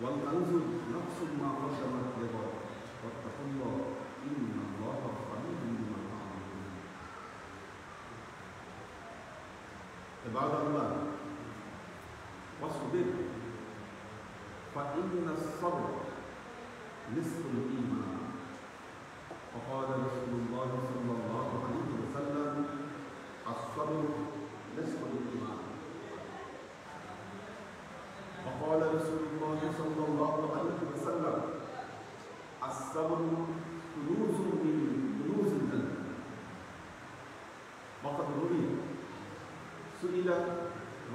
ولتنظر نفس ما قدمت لغد واتقوا الله إن الله خبير بما تعملون. عباد الله واصبر فإن الصبر نصف الإيمان. وقال رسول الله صلى الله عليه وسلم الصبر نصف الإيمان. وقال رسول الله صلى الله عليه وسلم الصبر كنوز من كنوز الجنة. وقد روي سئل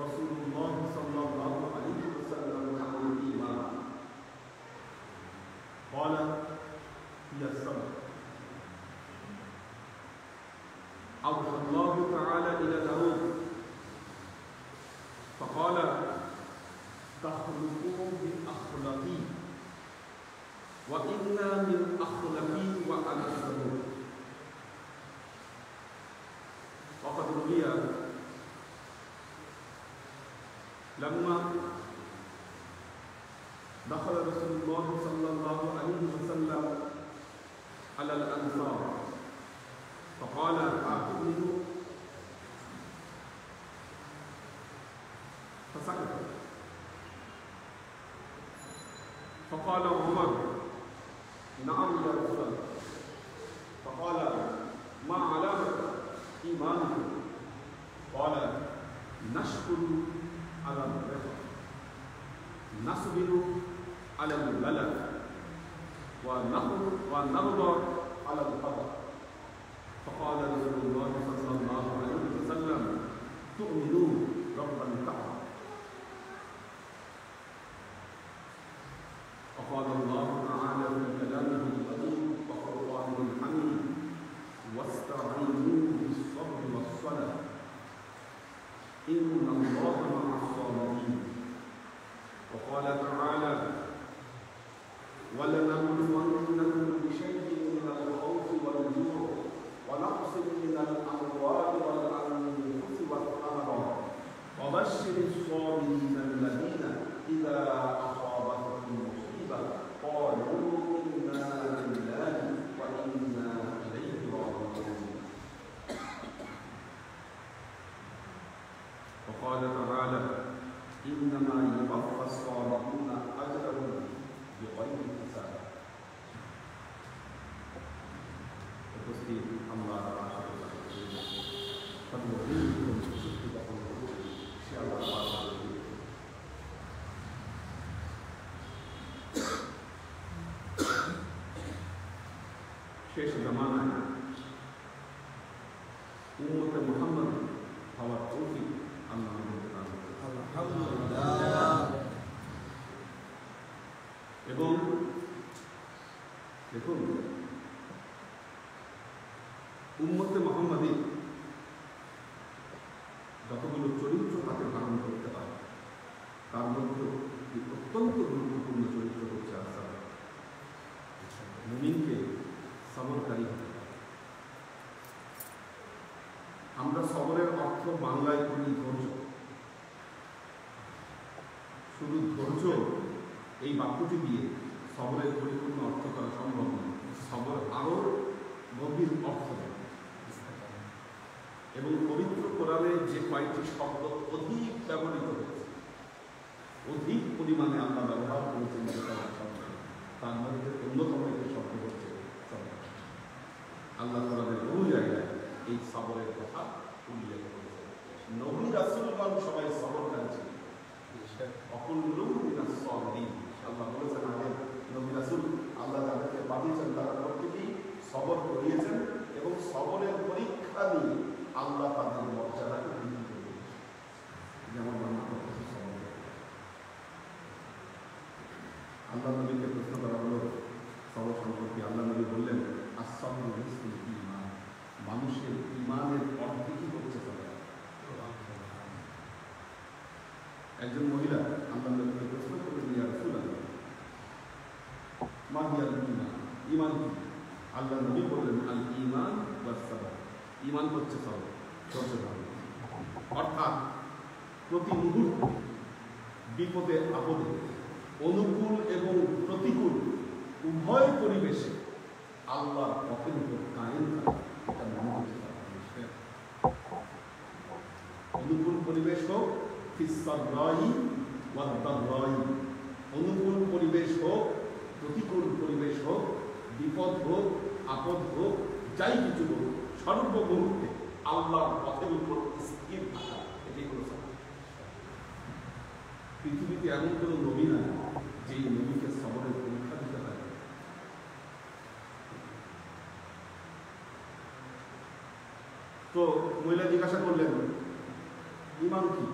رسول الله صلى الله عليه وسلم عن الإيمان قال هي الصبر. أوحى الله تعالى إلى داود فقال تخلقهم بأخلاقي وإنا من أخلاقي وأنا الصبور. وقد روي لما دخل رسول الله صلى الله عليه وسلم على الأنصار فقال أتؤمنوا فسكت. فقال عمر نعم يا رسول الله. فقال ما علامة إيمانكم؟ قال نشكر على الرضا نصبر على البلاء ونرضى على القدر. فقال رسول الله صلى الله عليه وسلم تؤمنون رب الكعبة. وقال الله تعالى في كلامه القديم وقرآنه الحميد واستعينوا بالصبر والصلاة إن الله مع الصابرين. وقال تعالى ولنبلونكم بشيء من الخوف والجوع ونقص من الأموال والأنفس والثمرات وبشر الصابرين الذين إذا أصابتهم مصيبة قالوا إنا لله وإنا إليه راجعون. وقال تعالى إنما يوفى الصابرون أجرهم بغير حساب. উপস্থিত আমরা শেষ জামানায় উম্মতে মুহাম্মদ হওয়ার তৌফিক আল্লাহ আলহামদুলিল্লাহ। এবং দেখুন উম্মতে মুহাম্মাদী যতগুলো চরিত্র তাকে ধারণ করতে পারে তার মধ্যে অত্যন্ত গুরুত্বপূর্ণ চরিত্র হচ্ছে আসসাবর। মুমিনকে সবরকারী হতে হবে। আমরা সবরের অর্থ বাংলায় করি ধৈর্য। শুধু ধৈর্য এই বাক্যটি দিয়ে সবরের পরিপূর্ণ অর্থ করা সম্ভব নয়। সবর আরও গভীর অর্থ দেয়। এবং পবিত্র কোরআনে যে কয়েকটি শব্দ অধিক ব্যবহৃত হয়েছে, অধিক পরিমাণে আমরা ব্যবহার করেছেন তার মধ্যে অন্যতম একটি শব্দ হচ্ছে সবর। আল্লাহ কোরআনের বহু জায়গায় এই সবরের কথা উল্লেখ করেছে। নবী রাসূলগণ সবাই সবরকারী ছিলেন। আল্লাহ বলেছেন আগে নবী রাসূল আল্লাহ তাদেরকে পাঠিয়েছেন, তারা প্রত্যেকেই সবর করিয়েছেন এবং সবরের পরীক্ষা দিয়ে আল্লাহ তাদের মর্যাদাকে বৃদ্ধি করে। যেমন আমরা করতেছি সবর। আল্লাহ নবীকে প্রশ্ন করা হলো সবর সম্পর্কে। আল্লাহ নবী বললেন আসসাবরু নিসফুল ঈমান, মানুষের ঈমানের অর্ধেকই হচ্ছে সবর। একজন মহিলা আল্লাহ নবীকে প্রশ্ন করলেন ইয়া রাসূলুল্লাহ মা হিয়াল ঈমান, ঈমান কি? আল্লাহ নবী বললেন আল ঈমান ওয়াস সাবর, ঈমান হচ্ছে সবর, ধৈর্য ধারণ। অর্থাৎ প্রতি মুহূর্তে বিপদে আপদে অনুকূল এবং প্রতিকূল উভয় পরিবেশে আল্লাহর পথের উপর কায়েম থাকা, এটা মনে হচ্ছে অনুকূল পরিবেশ হোক অনুকূল পরিবেশ হোক, প্রতিকূল পরিবেশ হোক, বিপদ হোক, আপদ হোক, যাই কিছু হোক, সর্বমুহূর্তে আল্লাহর পথের উপর স্থির থাকা, এটাই হলো সাবর। পৃথিবীতে এমন কোনো নবী নাই যেই নবীকে সবরের পরীক্ষা দিতে হয়। তো মহিলা জিজ্ঞাসা করলেন, ঈমান কি?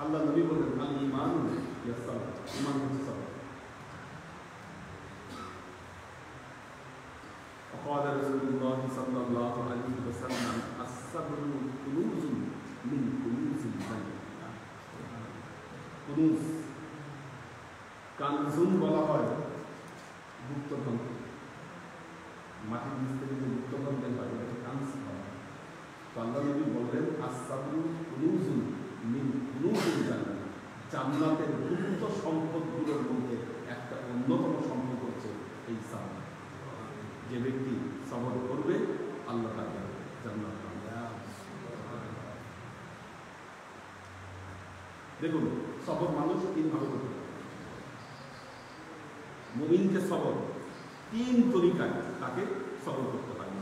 আল্লাহ নবী বললেন, আল ঈমান হিয়া সাবর, ঈমান হচ্ছে সাবর। وقال رسول الله صلى الله عليه وسلم الصبر كنوز من كنوز الجنة। কুনুজ, কানজুন বলা হয় গুপ্তধন, মাটির নিচ থেকে যে গুপ্তধন বের হয় ওটাকে কানজ বলা হয়। তো আল্লাহ নবী বললেন, আসসাবরু কুনুজুন মিন কুনুজিল জান্নাহ, জান্নাতের গুপ্ত সম্পদগুলোর মধ্যে একটা অন্যতম সম্পদ হচ্ছে এই সাবর। যে ব্যক্তি সবর করবে আল্লাহ তাকে জান্নাত দান করবেন। দেখুন, সবর মানুষ তিনভাবে করতে পারে। মুমিনকে সবর তিন তরিকায় তাকে সবর করতে পারে।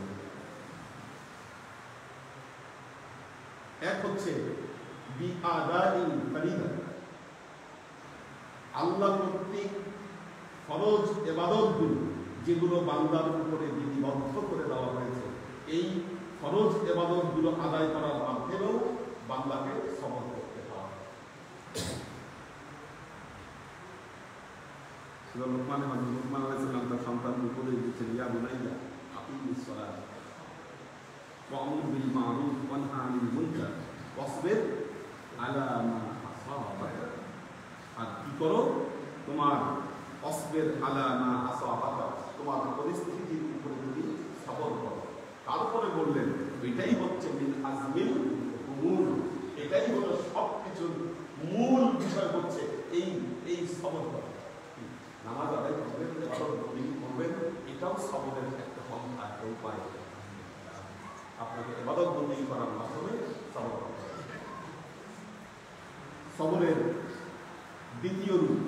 এক হচ্ছে বিআদাইল ফরিদা, আল্লাহ কর্তৃক ফরজ ইবাদতগুলো যেগুলো বান্দার উপরে বিধিবদ্ধ করে দেওয়া হয়েছে, এই ফরজ ইবাদতগুলো আদায় করার মাধ্যমেও বান্দাকে সবর করতে হয়। লোকমান আলাইহিস সালাম তার সন্তানকে উপদেশ দিচ্ছেন, ইয়া বুনাইয়া আকিমিস সালাত ওয়া'মুর বিল মা'রুফ ওয়ানহা আনিল মুনকার ওয়াসবির আলা মা আসাবাক। আর কি করো? তোমার অসবির আলা মা আসাবাক, তোমার পরিস্থিতির উপরে তুমি সবর করো। তারপরে বললেন, এটাই হচ্ছে মিন আজমিল উমুর, এটাই হলো সবকিছুর মূল বিষয় হচ্ছে এই সবর করা। নামাজ আদায় করবেন, করবেন, এটাও সবরের একটা পন্থা, একটা উপায়। আপনাকে ইবাদত বন্দেগী করার মাধ্যমে সবর করতে হবে। সবরের দ্বিতীয় রূপ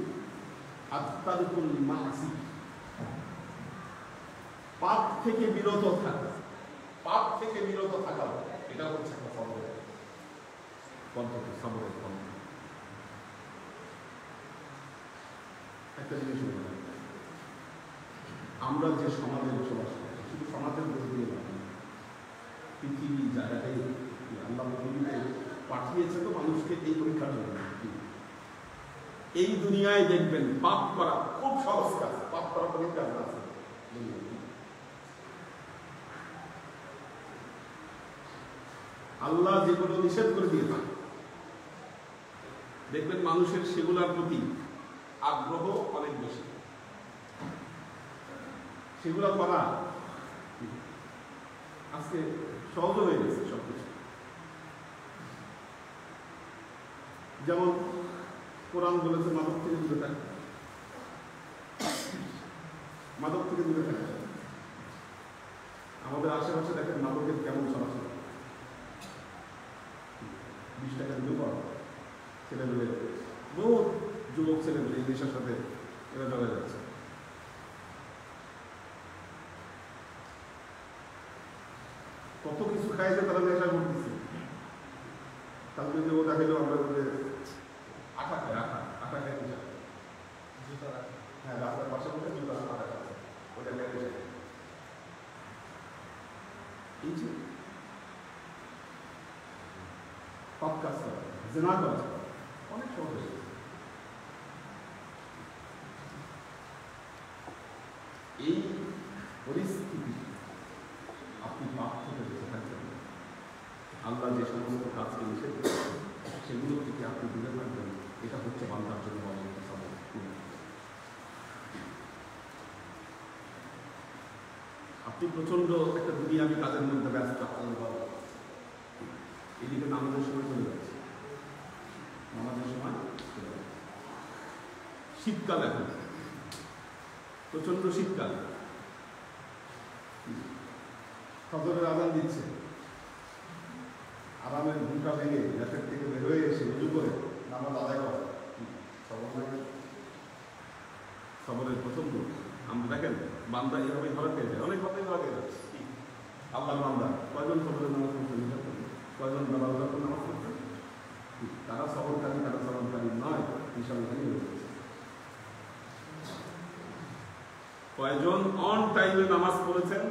আত্তারকুল মাসি, পাপ থেকে বিরত থাকা। পাপ থেকে বিরত থাকা, এটা হচ্ছে একটা সবরের পদ্ধতি, সবরের পদ্ধতি। একটা জিনিস বললাম, আমরা যে সমাজে বসবাস করি, শুধু সমাজের বই দিয়ে নয়, পৃথিবী জায়গাটাই আল্লাহ পৃথিবীতে পাঠিয়েছে তো মানুষকে এই পরীক্ষার জন্য। এই দুনিয়ায় দেখবেন পাপ করা খুব সহজ কাজ, পাপ করা অনেক কাজ আছে। আল্লাহ যেগুলো নিষেধ করে দিয়েছেন, দেখবেন মানুষের সেগুলোর প্রতি আগ্রহ অনেক বেশি, সেগুলো করা আজকে সহজ হয়ে গেছে সবকিছু। যেমন কোরআন বলেছে মাদক থেকে দূরে থাকতে, মাদক থেকে দূরে থাকতে। আমাদের আশেপাশে দেখেন মাদকের কেমন সরাসরি 20 টাকা দিতে পারো ছেলেমেয়ে, বহু যুবক ছেলেমেয়ে এই নেশার সাথে এরা জড়ায় যাচ্ছে। কত কিছু খায় যে তারা নেশা করতেছে। তাহলে যে ও দেখাইলো আমরা বলে আটা খায়, আটা খায় নেশা, হ্যাঁ রাস্তার পাশে বলে জুতা আটা খাচ্ছে, ওটা খায় নেশা। এই যে পাপ কাজ করা, জিনা করা অনেক সহজ হয়ে গেছে। এই পরিস্থিতি আপনি পাপ থেকে বেঁচে থাকবেন। আল্লাহ যে সমস্ত কাজকে নিষেধ করেছেন সেগুলো থেকে আপনি দূরে থাকবেন, এটা হচ্ছে বান্দার জন্য অনেক সহজ। আপনি প্রচন্ড একটা দুনিয়াবি কাজের মধ্যে ব্যস্ত, এদিকে নামাজের সময় চলে যাচ্ছে, নামাজের সময় চলে যাচ্ছে। শীতকাল, এখন প্রচন্ড শীতকাল, ফজরের আজান দিচ্ছে, আরামের ঘুমটা ভেঙে ল্যাপের থেকে বের হয়ে এসে উজু করে নামাজ আদায় করা সবরের প্রথম গুণ। আমরা দেখেন বান্দা এইভাবে ধরা পেয়ে যায়, অনেক কথাই ধরা পেয়ে যাচ্ছে। আল্লাহ বান্দা কয়জন সবরের নামাজ পড়তে, কয়জন নামাজ পড়তে, তারা সবরকারী, তারা সবরকারী নয়, হিসাবে কয়জন অন টাইমে নামাজ পড়েছেন,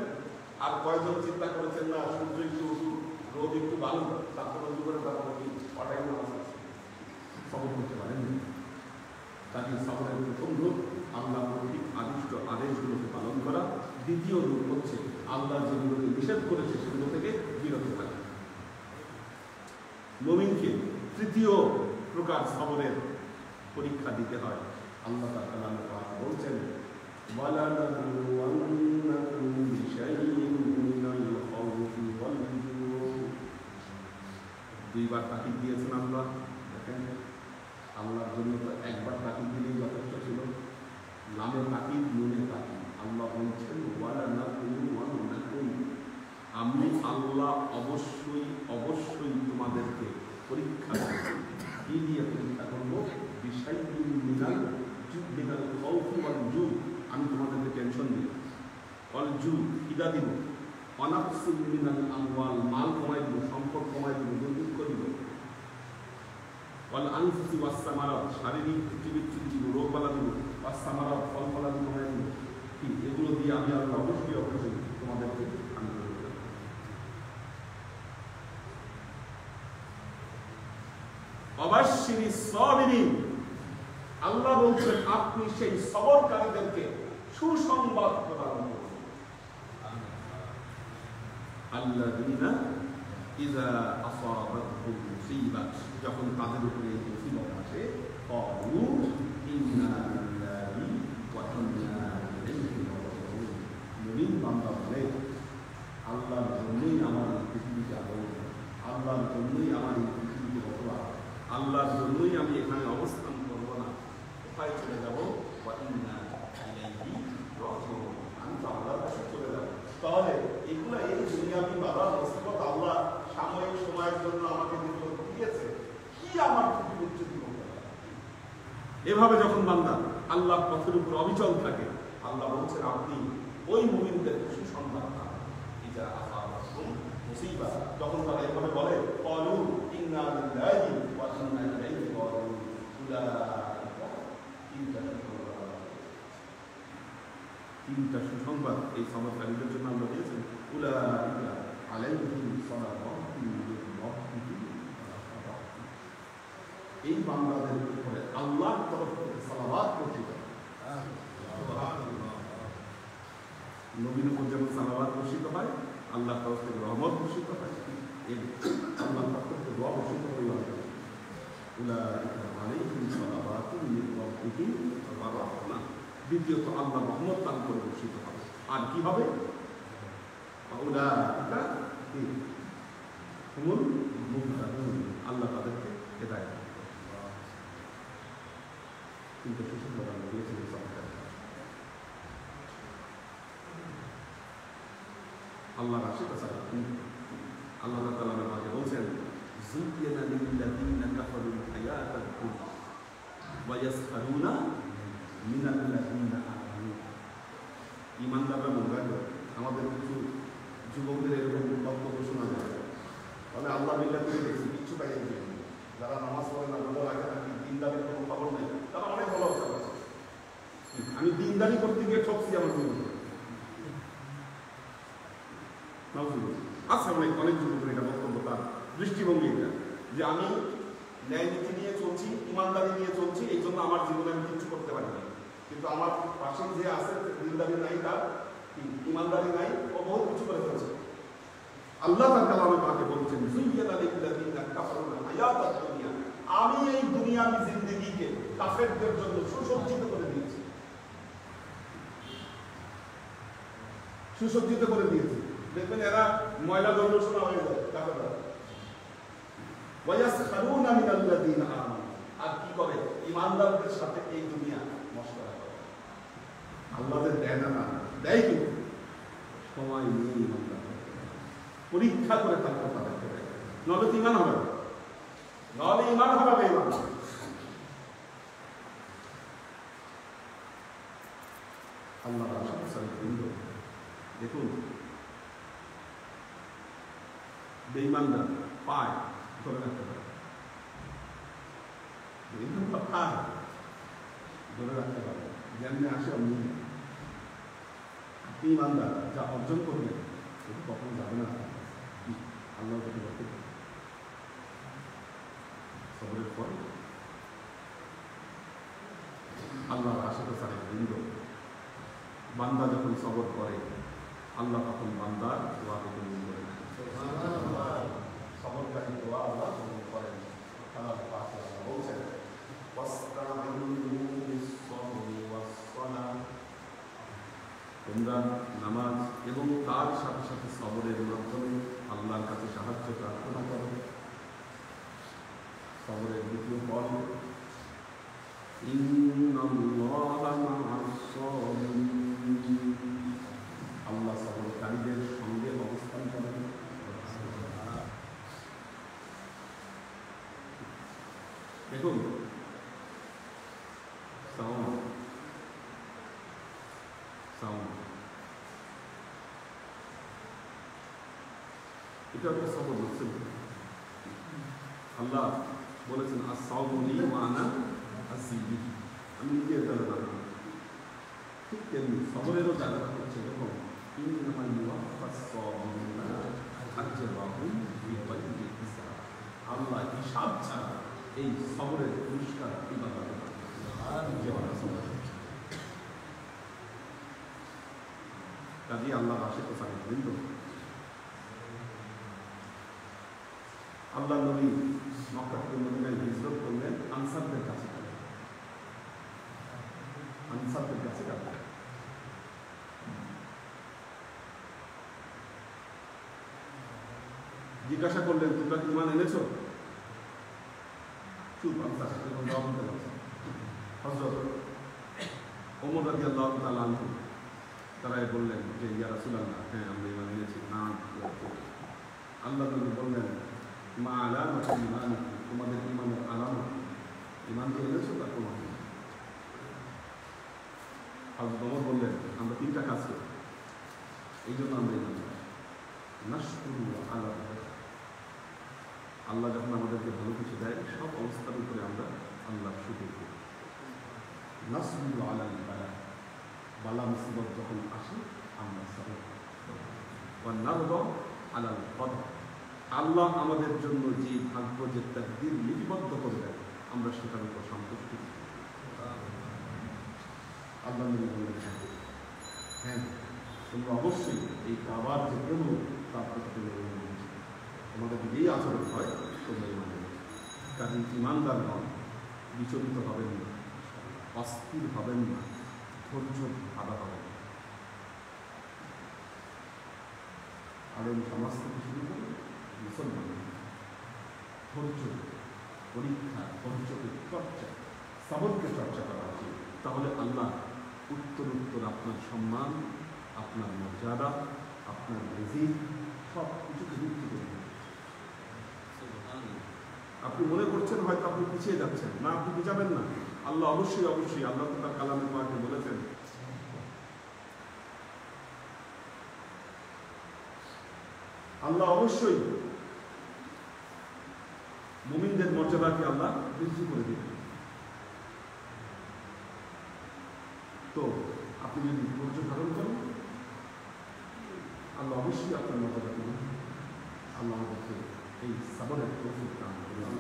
আর কয়জন চিন্তা করেছেন না সূর্য একটু রোদ একটু ভালো, তারপর উজু করে তারপর অটাইম নামাজ সবর করতে পারেন। তাকে সবরের প্রথম রূপ আল্লাহ কর্তৃক আদিষ্ট আদেশগুলোকে পালন করা, দ্বিতীয় রূপ হচ্ছে আল্লাহ যেগুলোকে নিষেধ করেছে সেগুলো থেকে বিরত থাকা। মুমিনকে তৃতীয় প্রকার সবরের পরীক্ষা দিতে হয়। আল্লাহ তাআলা বলছেন, দুইবার তাকিদ দিয়েছেন আল্লাহ। দেখেন আল্লাহর জন্য তো একবার তাকিদ দিলেই যথেষ্ট ছিল, নামে তাকিদ, নুনে তাকিদ। আল্লাহ বলছেন আমি আল্লাহ অবশ্যই অবশ্যই তোমাদেরকে পরীক্ষা করব। কি দিয়ে পরীক্ষা করবো? আমি তোমাদেরকে টেনশন দিব, ইদা দিব, অনাফসিল মিনাল আমওয়াল, মাল কমাই দিব, সম্পদ কমাই দিব, দুর্ভিক্ষ দিব, আনফুসি ওয়াস সামারাত, শারীরিক ত্রুটি-বিচ্যুতি দিব, রোগবালা দিব, ওয়াস সামারাত, ফল ফলাদি কমাই দিব। কি এগুলো দিয়ে আমি আল্লাহ অবশ্যই অবশ্যই তোমাদেরকে আমি অবশ্যই সাবিরিন। আল্লাহ বলছেন আপনি সেই সবরকারীদেরকে সুসংবাদ প্রদান করুন। আল্লাযীনা ইযা আসাবাতহুম মুসিবাত, যখন তাদের উপরে এই মুসিবত আসে, ক্বালু ইন্না লিল্লাহি ওয়া ইন্না ইলাইহি রাজিউন। মুমিন বান্দা বলে আল্লাহর জন্যই আমার এই পৃথিবীতে আগমন, আল্লাহর জন্যই আমার এই পৃথিবীতে বসবাস, আল্লাহর জন্যই আমি এখানে অবস্থান করব না, কোথায় চলে যাব? ওয়া ইন্না ইলাইহি রাজিউন, আমি তো আল্লাহর কাছে চলে যাব। তাহলে এগুলো এই দুনিয়াবি বাধা মুসিবত আল্লাহ সাময়িক সময়ের জন্য আমাকে দিয়েছে, কি আমার ত্রুটি-বিচ্যুতি করতে পারে? এভাবে যখন বান্দা আল্লাহ পথের উপর অবিচল থাকে, আল্লাহ বলছেন আপনি ওই মুমিনদের সুসংবাদ পান। ইজা আসাবাতহুম মুসিবা, যখন তারা এভাবে বলে ক্বালু ইন্না লিল্লাহি ওয়া ইন্না ইলাইহি রাজিউন, উলাইকা তিনটা সুসংবাদ এই সবরকারীদের জন্য আল্লাহ দিয়েছেন। উলাইকা আলাইহিম সালাওয়াতুম মির রাব্বিহিম, এই বান্দাদের উপরে আল্লাহর তরফ থেকে সালাওয়াত বর্ষিত হয়। নবীর উপর যেমন সালাওয়াত বর্ষিত হয়, আল্লাহর তরফ থেকে রহমত বর্ষিত হয়, আল্লাহর তরফ থেকে দোয়া বর্ষিত হয়। উলাইকা আলাইহিম সালাওয়াতুম মির রাব্বিহিম ওয়া রাহমাহ, দ্বিতীয়ত আল্লাহ রহমত দান করে বর্ষিত হবে। আর কি হবে? উলাইকা হুমুল মুহতাদুন, আল্লাহ তাদেরকে হেদায়েত দেন। কিন্তু সুসংবাদ আল্লাহ দিয়েছেন সরকার। আল্লাহর আশেপাশে আল্লাহ তাআলা আমাকে বলছেন, যুয়িনা লিল্লাযীনা কাফারুল হায়াতাদ দুনিয়া ওয়া ইয়াসখারুনা মিনাল্লাযীনা আমানু। ঈমানদাররা মনে রাখবে, আমাদের কিছু যুবকদের এরকম বক্তব্য শোনা যায়, তাহলে আল্লাহ বিল্লাহ করে দেখছি কিচ্ছু পাইয়ে দিবে, যারা নামাজ পড়ে না, রোজা রাখে না, দিনদারির কোনো খবর নেই, তারা অনেক ভালো অবস্থা আছে। আমি দিনদারি করতে গিয়ে ঠকছি আমার জীবনে আছে, অনেক অনেক যুবকের এটা বক্তব্য, তার দৃষ্টিভঙ্গি এটা, যে আমি ন্যায় নীতি নিয়ে চলছি, ইমানদারি নিয়ে চলছি, এই জন্য আমার জীবনে আমি কিছু করতে পারি না। কিন্তু আমার পাশে যে আছে দিনদারি নাই, তার ইমানদারি নাই, ও বহুত কিছু করে ফেলছে। আল্লাহ তাআলা কালামে পাকে বলছেন, যুয়িনা লিল্লাযীনা কাফারুল হায়াতাদ দুনিয়া, আমি এই দুনিয়াবি জিন্দেগিকে কাফেরদের জন্য সুসজ্জিত করে দিয়েছি, সুসজ্জিত করে দিয়েছি। দেখবেন এরা ময়লা দর্শনা হয়ে যায় কাফেররা। ওয়া ইয়াসখারুনা মিনাল্লাযীনা আমানু, আর কি করে? ঈমানদারদের সাথে এই দুনিয়া মশলা করে আল্লাহদের দেয় না, দেয় কিন্তু সময় নিয়ে ইমানদার পরীক্ষা করে তারপর তাদেরকে দেয়, নলে তো ইমান হবে না, নলে ইমান হবে না। ইমান আল্লাহ দেখুন বেঈমানরা পায় ধরে রাখতে পারে, বেঈমানরা পায় ধরে রাখতে পারে, যেমনি আসে অমনি। আপনি ইমানদার যা অর্জন করবেন সেটা কখনো যাবে না আল্লাহর প্রতি করতে সবরের পর আল্লাহর আশেপাশে বৃন্দ বান্দা যখন সবর করে আল্লাহ তখন বান্দার দোয়াকে কবুল করে নেন। সবরকারী দোয়া আল্লাহ কবুল করেন। আল্লাহ পাক বলছেন তোমরা নামাজ এবং তার সাথে সাথে সবরের মাধ্যমে আল্লাহর কাছে সাহায্য প্রার্থনা করো। সবরের দ্বিতীয় পদ আল্লাহ সবরকারীদের সঙ্গে অবস্থান করেন। দেখুন এটা একটা সবর বুঝছেন। আল্লাহ বলেছেন আস-সাওমুলি ওয়া আনা আসিবি, আমি নিজের দ্বারা দান করি। ঠিক তেমনি সবরেরও জায়গাটা হচ্ছে এরকম, ইন্নামাল মুওয়াফফাস-সাবিরুনা আজরাহুম বিগাইরি হিসাব। আল্লাহ হিসাব ছাড়া এই সবরের পুরস্কার ইবাদত কাজী আল্লাহ আশেপাশে বৃন্দ। আল্লাহ নবী মক্কা থেকে মদিনায় হিজরত করলেন আনসারদের কাছে, আনসারদের কাছে জিজ্ঞাসা করলেন তোমরা কি ইমান এনেছো? চুপ, আনসার জবাব দিতে পারছে। হযরত ওমর রাদিয়াল্লাহু তাআলা আনহু তারাই বললেন যে ইয়া রাসূলুল্লাহ, হ্যাঁ আমরা ইমান এনেছি। না, আল্লাহ নবী বললেন মা আলামাতুল ঈমান, তোমাদের ঈমানের আলামত, ঈমান তো এনেছো তা তোমার। হযরত ওমর বললেন আমরা তিনটা কাজ করি, এই জন্য আমরা ঈমান আনি। নাশকুরু আলা, আল্লাহ যখন আমাদেরকে ভালো কিছু দেয় সব অবস্থার উপরে আমরা আল্লাহর শুকর করি। নাসবিরু আলাল বালা, বালা মুসিবত যখন আসে আমরা সবর করি। ওয়া নারদা আলাল কদর, আল্লাহ আমাদের জন্য যে ভাগ্য, যে তাকদীর লিপিবদ্ধ করে দেয় আমরা সেটার উপর সন্তুষ্ট করি। আল্লাহ নবী বললেন হ্যাঁ তোমরা অবশ্যই এই কাবার যে প্রেম তার প্রতি তোমাদের যদি এই আচরণ হয় তোমরা ইমান আনো। কাজে ইমানদার নন, বিচলিত হবেন না, অস্থির হবেন না, ধৈর্য আদা হবেন। আলেম সমাজ থেকে শুরু করে মুসলমান ধৈর্য, পরীক্ষা, ধৈর্যকে চর্চা, সবরকে চর্চা করা উচিত। তাহলে আল্লাহ উত্তর উত্তর আপনার সম্মান, আপনার মর্যাদা, আপনার রিজিক সব কিছুকে বৃদ্ধি করে দেবেন। আপনি মনে করছেন হয়তো আপনি পিছিয়ে যাচ্ছেন, না, আপনি পিছাবেন না। আল্লাহ অবশ্যই অবশ্যই, আল্লাহ তো তার কালামে পাকে বলেছেন আল্লাহ অবশ্যই মুমিনদের মর্যাদাকে আল্লাহ বৃদ্ধি করে দিবেন। তো আপনি যদি ধৈর্য ধারণ করেন আল্লাহ অবশ্যই আপনার মর্যাদা করবেন। আল্লাহ আমাদেরকে এই সাবরের তৌফিক দান করুন।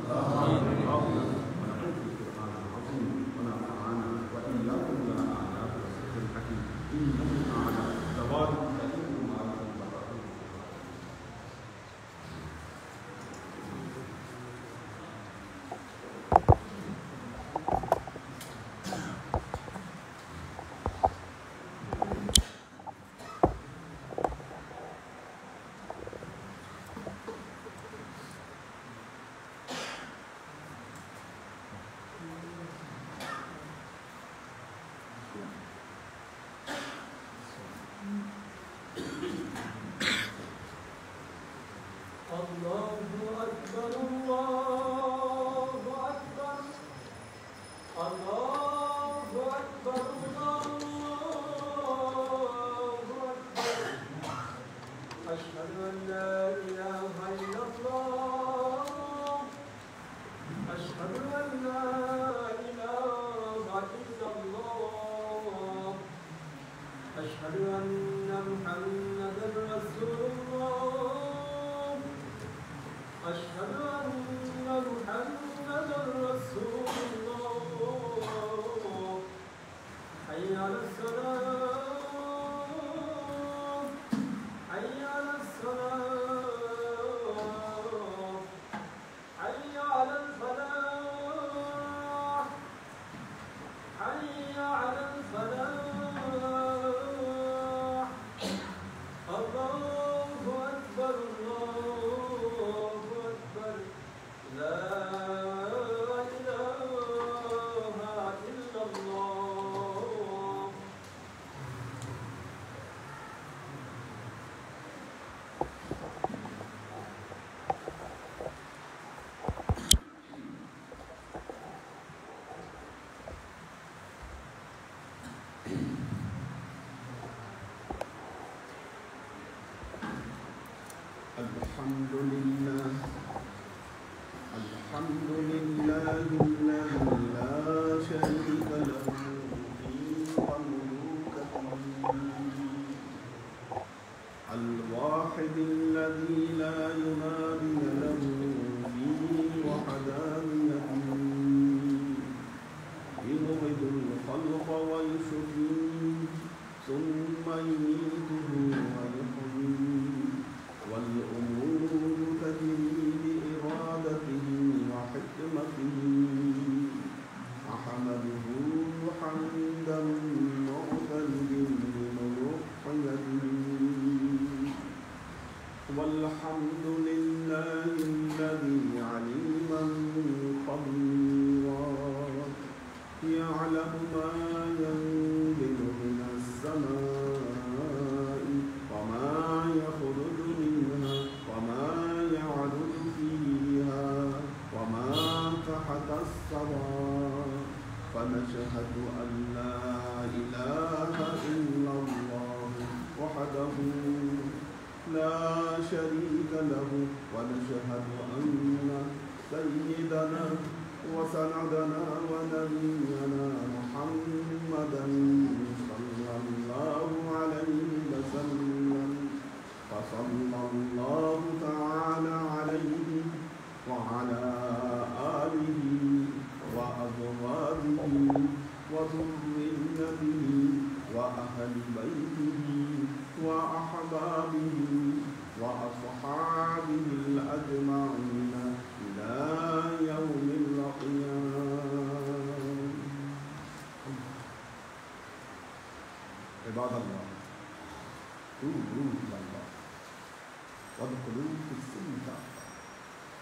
أشهد أن محمدا رسول الله حي على الصلاة حي على الصلاة حي على الفلاح حي على الفلاح الله أكبر الله أكبر لا إله إلا الله. الحمد لله الذي لا شريك له في مملوكته الواحد الذي لا ينادي له في وحدانيته يبغض الخلق ويشفيه ثم يميته ويحييه والأمور تجري بإرادته وحكمته أحمده حمدا معتد بملوحيته والحمد لله الذي عليما خبيرا يعلم ما ينزل من السماء وما يخرج منها وما يعرج فيها وما تحت الثرى فنشهد أن لا إله إلا الله وحده لا شريك له ونشهد أن سيدنا وسندنا ونبينا محمدا صلى الله عليه وسلم فصلى الله تعالى عليه وعلى آله وأزواجه وذريته وأهل بيته وأحبابه وأصحابه الأجمعين إلى يوم القيامة. عباد الله توبوا إلى الله وادخلوا في السلم كافة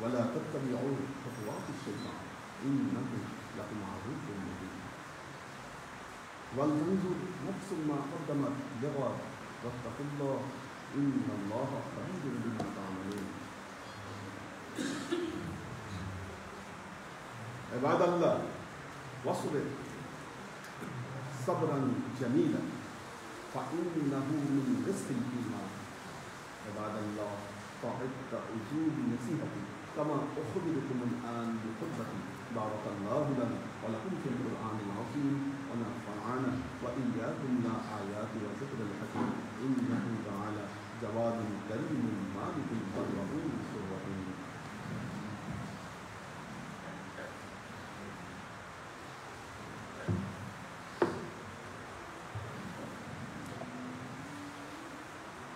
ولا تتبعوا خطوات الشيطان إنه لكم عدو مبين ولتنظر نفس ما قدمت لغد واتقوا الله إن الله خبير بما تعملون. عباد الله واصبر صبرا جميلا فإنه من رزق الإيمان. عباد الله تعبت أجوب نصيحتي كما أخبركم الآن بخطبتي. بارك الله لنا ولكم في القرآن العظيم ونفعنا وإياكم لا آيات وذكر الحكيم إنه تعالى جواد كريم مالك الرؤوف الرحيم.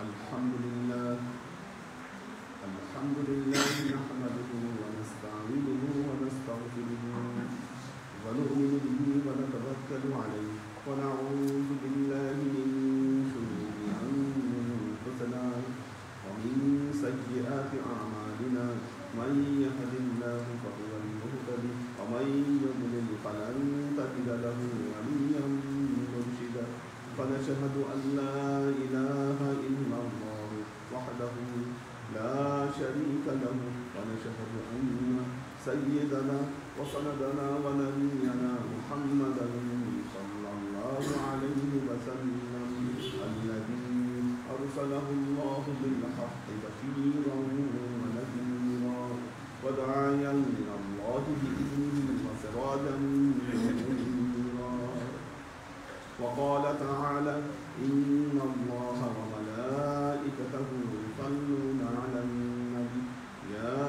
الحمد لله نحمده ونستعينه ونستغفره ونؤمن به ونتوكل عليه ونعوذ بالله من شرور أنفسنا ومن سيئات أعمالنا من يهد الله فهو المهتدي ومن يضلل فلن تجد له وليا مرشدا فنشهد أن لا إله إلا الله وحده لا شريك له ونشهد أن سيدنا وسندنا ونبينا محمدا صلى الله عليه وسلم الذي أرسله الله بالحق بشيرا ونذيرا وداعيا إلى الله بإذنه وسراجا منيرا. وقال تعالى إن الله وملائكته يصلون على النبي يا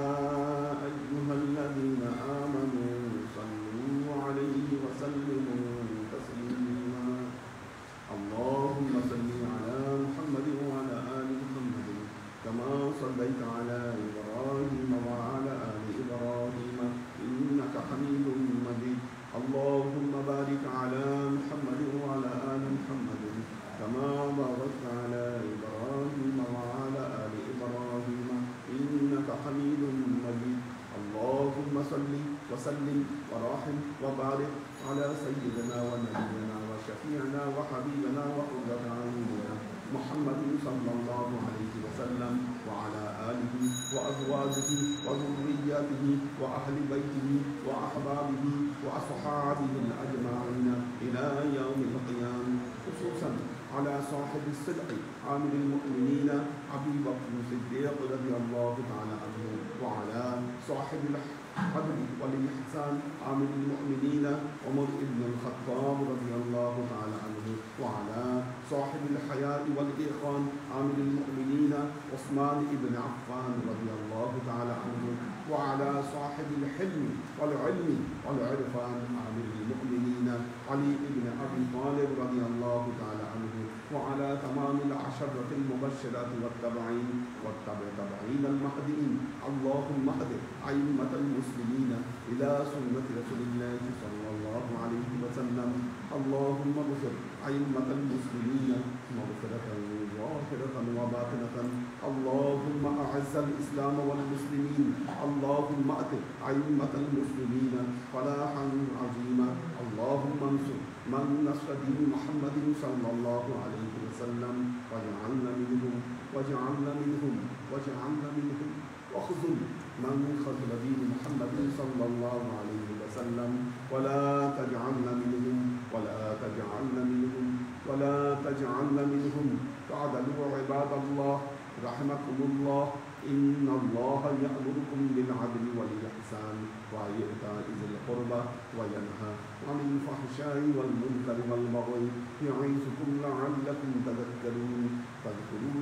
صل وسلم ورحم وبارك على سيدنا ونبينا وشفيعنا وحبيبنا وقرة أعيننا محمد صلى الله عليه وسلم وعلى آله وأزواجه وذرياته وأهل بيته وأحبابه وأصحابه الأجمعين إلى يوم القيامة، خصوصا على صاحب الصدق عامل المؤمنين أبي بكر الصديق رضي الله تعالى عنه، وعلى صاحب العدل والإحسان عامل المؤمنين عمر بن الخطاب رضي الله تعالى عنه، وعلى صاحب الحياء والإخوان عامل المؤمنين عثمان بن عفان رضي الله تعالى عنه، وعلى صاحب الحلم والعلم والعرفان عامل المؤمنين علي بن أبي طالب رضي الله تعالى عنه، وعلى تمام العشرة المبشرات والتابعين والتابعين المهديين. اللهم اهد أئمة المسلمين إلى سنة رسول الله صلى الله عليه وسلم. اللهم اغفر أئمة المسلمين مغفرة ظاهرة وباطنة. اللهم أعز الإسلام والمسلمين. اللهم أت أئمة المسلمين فلاحا عظيما. اللهم انصر من نصر دين محمد صلى الله عليه وسلم واجعلنا منهم واخذل من خذل دين محمد صلى الله عليه وسلم ولا تجعلنا منهم تعدلوا عباد الله رحمكم الله. إن الله يأمركم بالعدل والإحسان وإيتاء ذي القربى وينهى عن الفحشاء والمنكر والبغي يعظكم لعلكم تذكرون. فاذكروا